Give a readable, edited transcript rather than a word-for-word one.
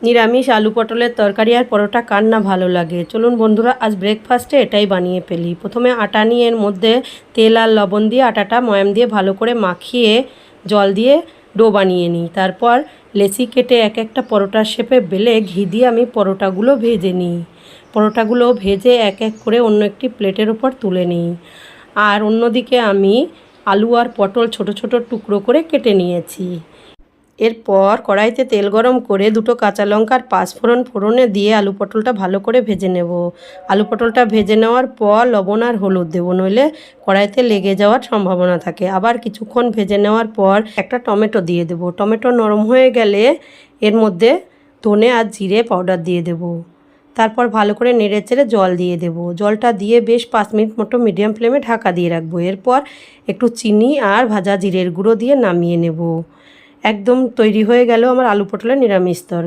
নিরামিষ আলু পটলের তরকারি আর পরোটা কার না ভালো লাগে। চলুন বন্ধুরা, আজ ব্রেকফাস্টে এটাই বানিয়ে ফেলি। প্রথমে আটা নিয়ে এর মধ্যে তেল আর লবণ দিয়ে আটাটা ময়াম দিয়ে ভালো করে মাখিয়ে জল দিয়ে ডো বানিয়ে নিই। তারপর লেচি কেটে এক একটা পরোটার শেপে বেলে ঘি দিয়ে আমি পরোটাগুলো ভেজে নিই। পরোটাগুলো ভেজে এক এক করে অন্য একটি প্লেটের ওপর তুলে নিই। আর অন্যদিকে আমি আলু আর পটল ছোট ছোট টুকরো করে কেটে নিয়েছি। এরপর কড়াইতে তেল গরম করে দুটো কাঁচা লঙ্কার পাঁচফোড়ন ফোড়নে দিয়ে আলু পটলটা ভালো করে ভেজে নেব। আলু পটলটা ভেজে নেওয়ার পর লবণ আর হলুদ দেবো, নইলে কড়াইতে লেগে যাওয়ার সম্ভাবনা থাকে। আবার কিছুক্ষণ ভেজে নেওয়ার পর একটা টমেটো দিয়ে দেবো। টমেটো নরম হয়ে গেলে এর মধ্যে ধনে আর জিরে পাউডার দিয়ে দেবো। তারপর ভালো করে নেড়ে চেড়ে জল দিয়ে দেবো। জলটা দিয়ে বেশ 5 মিনিট মতো মিডিয়াম ফ্লেমে ঢাকা দিয়ে রাখবো। এরপর একটু চিনি আর ভাজা জিরের গুঁড়ো দিয়ে নামিয়ে নেব। একদম তৈরি হয়ে গেল আমার আলু পটলের নিরামিষ তরকারি।